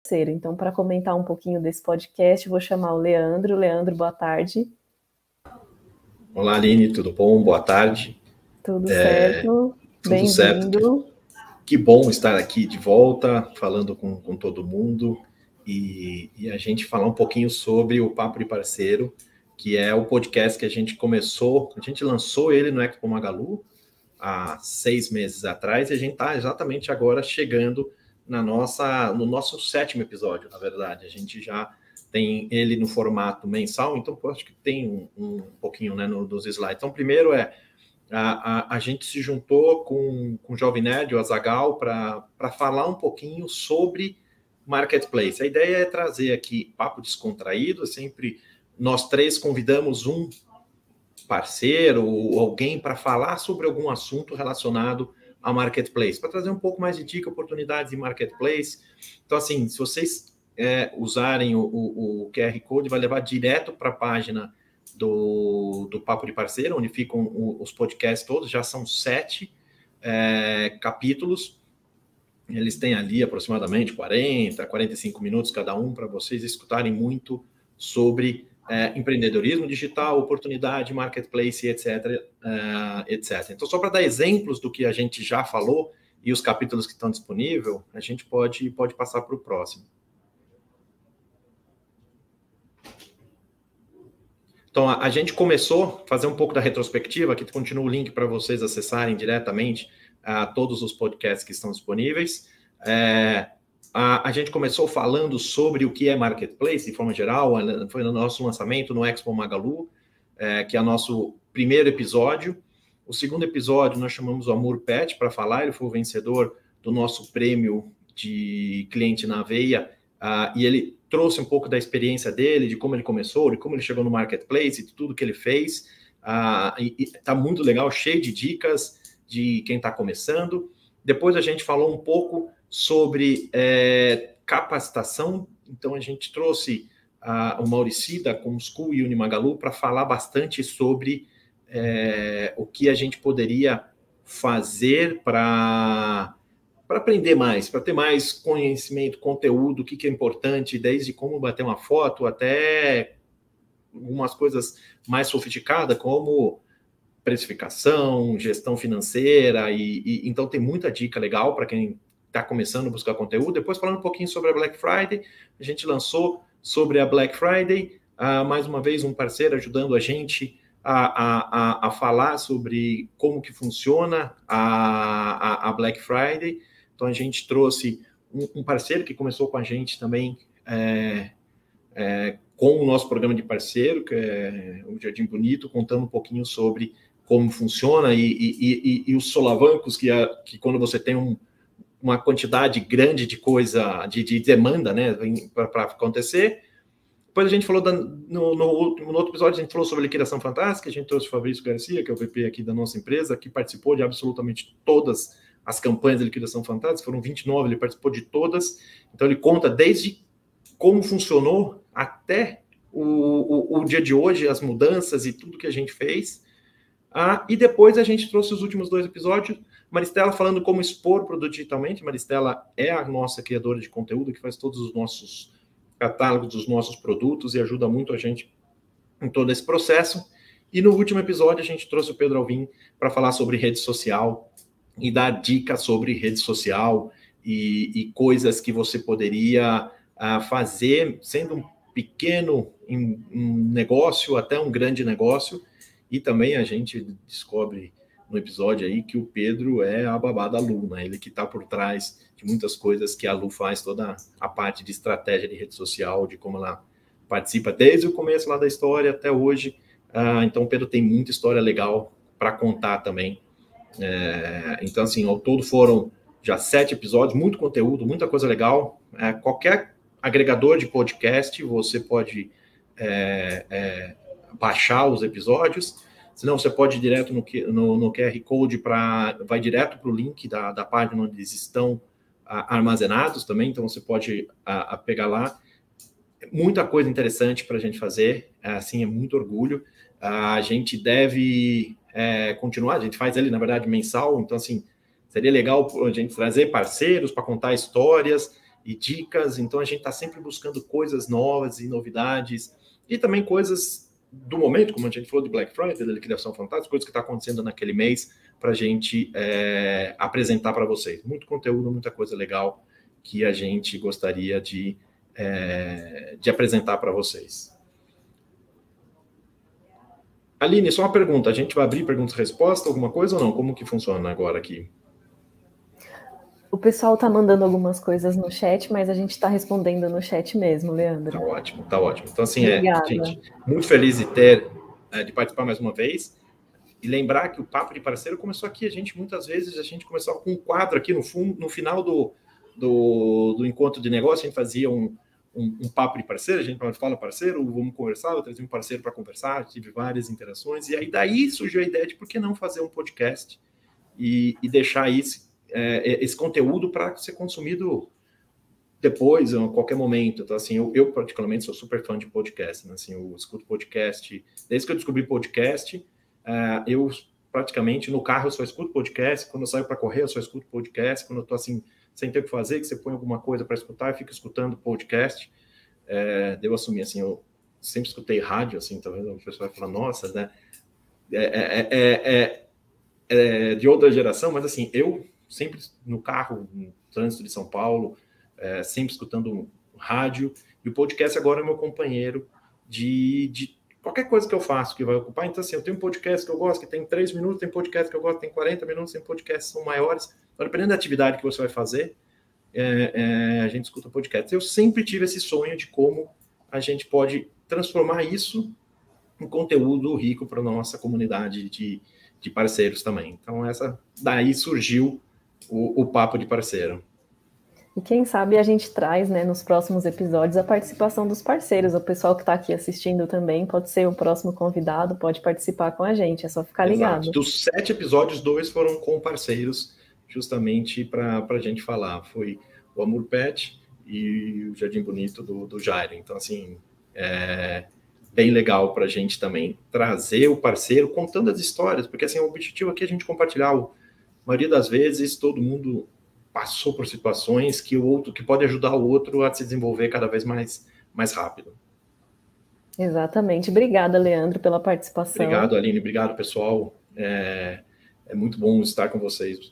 Então, para comentar um pouquinho desse podcast, vou chamar o Leandro. Leandro, boa tarde. Olá, Aline, tudo bom? Boa tarde. Tudo certo? Tudo certo. Que bom estar aqui de volta, falando com todo mundo e a gente falar um pouquinho sobre o Papo de Parceiro, que é o podcast que a gente lançou ele no Expo Magalu há 6 meses atrás e a gente está exatamente agora chegando no nosso 7º episódio, na verdade. A gente já tem ele no formato mensal, então acho que tem um pouquinho, né, nos slides. Então, primeiro a gente se juntou com o Jovem Nerd, o Azaghal, para falar um pouquinho sobre Marketplace. A ideia é trazer aqui papo descontraído, sempre nós três convidamos um parceiro ou alguém para falar sobre algum assunto relacionado a Marketplace, para trazer um pouco mais de dica, oportunidades de Marketplace. Então, assim, se vocês usarem o QR Code, vai levar direto para a página do Papo de Parceiro, onde ficam os podcasts todos, já são 7 capítulos. Eles têm ali aproximadamente 40, 45 minutos cada um, para vocês escutarem muito sobre empreendedorismo digital, oportunidade, marketplace, etc, etc. Então, só para dar exemplos do que a gente já falou e os capítulos que estão disponíveis, a gente pode passar para o próximo. Então, a gente começou a fazer um pouco da retrospectiva, aqui continua o link para vocês acessarem diretamente todos os podcasts que estão disponíveis. A gente começou falando sobre o que é Marketplace, de forma geral, foi no nosso lançamento no Expo Magalu, que é o nosso primeiro episódio. O segundo episódio nós chamamos o Amor Pet para falar, ele foi o vencedor do nosso prêmio de cliente na veia, e ele trouxe um pouco da experiência dele, de como ele começou, de como ele chegou no Marketplace, de tudo que ele fez. Está muito legal, cheio de dicas de quem está começando. Depois a gente falou um pouco sobre capacitação. Então a gente trouxe o Maurici da Comschool e Unimagalu para falar bastante sobre o que a gente poderia fazer para aprender mais, para ter mais conhecimento, conteúdo, o que é importante, desde como bater uma foto até algumas coisas mais sofisticadas, como precificação, gestão financeira, então tem muita dica legal para quem está começando a buscar conteúdo. Depois, falando um pouquinho sobre a Black Friday, a gente lançou sobre a Black Friday, mais uma vez um parceiro ajudando a gente a falar sobre como que funciona a Black Friday. Então, a gente trouxe um parceiro que começou com a gente também com o nosso programa de parceiro, que é o Jardim Bonito, contando um pouquinho sobre como funciona e os solavancos que quando você tem uma quantidade grande de coisa, de demanda, né, para acontecer. Depois a gente falou, no outro episódio, a gente falou sobre liquidação fantástica, a gente trouxe o Fabrício Garcia, que é o VP aqui da nossa empresa, que participou de absolutamente todas as campanhas de liquidação fantástica, foram 29, ele participou de todas, então ele conta desde como funcionou até o dia de hoje, as mudanças e tudo que a gente fez. E depois a gente trouxe os últimos 2 episódios, Maristela falando como expor produto digitalmente. Maristela é a nossa criadora de conteúdo, que faz todos os nossos catálogos dos nossos produtos e ajuda muito a gente em todo esse processo. E no último episódio a gente trouxe o Pedro Alvim para falar sobre rede social e dar dicas sobre rede social e coisas que você poderia fazer, sendo um pequeno negócio até um grande negócio. E também a gente descobre no episódio aí que o Pedro é a babá da Lu, né? Ele que está por trás de muitas coisas que a Lu faz, toda a parte de estratégia de rede social, de como ela participa desde o começo lá da história até hoje. Então o Pedro tem muita história legal para contar também. Então, assim, ao todo foram já 7 episódios, muito conteúdo, muita coisa legal. Qualquer agregador de podcast, você pode baixar os episódios, senão você pode ir direto no QR Code, vai direto para o link da página onde eles estão armazenados também, então você pode pegar lá. Muita coisa interessante para a gente fazer, assim, é muito orgulho. A gente deve continuar, a gente faz ele, na verdade, mensal, então, assim, seria legal a gente trazer parceiros para contar histórias e dicas. Então, a gente está sempre buscando coisas novas e novidades, e também coisas do momento, como a gente falou de Black Friday, da liquidação fantástica, coisas que está acontecendo naquele mês, para a gente apresentar para vocês. Muito conteúdo, muita coisa legal que a gente gostaria de apresentar para vocês. Aline, só uma pergunta. A gente vai abrir perguntas e respostas, alguma coisa ou não? Como que funciona agora aqui? O pessoal está mandando algumas coisas no chat, mas a gente está respondendo no chat mesmo, Leandro. Tá ótimo, tá ótimo. Então, assim, Obrigada. gente, muito feliz de participar mais uma vez. E lembrar que o Papo de Parceiro começou aqui. Muitas vezes, a gente começou com um quadro aqui no final do encontro de negócio, a gente fazia um papo de parceiro, a gente fala parceiro, vamos conversar, eu trazia um parceiro para conversar, tive várias interações, e aí daí surgiu a ideia de por que não fazer um podcast e deixar esse conteúdo para ser consumido depois, a qualquer momento. Então, assim, eu particularmente sou super fã de podcast, né? Assim, eu escuto podcast, desde que eu descobri podcast, eu praticamente no carro eu só escuto podcast, quando eu saio para correr eu só escuto podcast, quando eu estou assim, sem ter o que fazer, que você põe alguma coisa para escutar, eu fico escutando podcast. Devo assumir, assim, eu sempre escutei rádio, assim, talvez o pessoal vai falar, nossa, né? De outra geração, mas assim, eu sempre no carro, no trânsito de São Paulo, sempre escutando rádio, e o podcast agora é meu companheiro de qualquer coisa que eu faço que vai ocupar. Então, assim, eu tenho um podcast que eu gosto, que tem 3 minutos, tem podcast que eu gosto, que tem 40 minutos, tem podcasts que são maiores. Então, dependendo da atividade que você vai fazer, a gente escuta podcast. Eu sempre tive esse sonho de como a gente pode transformar isso em conteúdo rico para a nossa comunidade de parceiros também. Então, daí surgiu o Papo de Parceiro. E quem sabe a gente traz, né, nos próximos episódios a participação dos parceiros. O pessoal que está aqui assistindo também pode ser o próximo convidado, pode participar com a gente, é só ficar ligado. Exato. Dos 7 episódios, 2 foram com parceiros, justamente para a gente falar. Foi o Amor Pet e o Jardim Bonito do Jairo. Então, assim, bem legal para a gente também trazer o parceiro contando as histórias, porque assim, o objetivo aqui é a gente compartilhar. A maioria das vezes, todo mundo passou por situações que pode ajudar o outro a se desenvolver cada vez mais rápido. Exatamente. Obrigada, Leandro, pela participação. Obrigado, Aline. Obrigado, pessoal. É muito bom estar com vocês.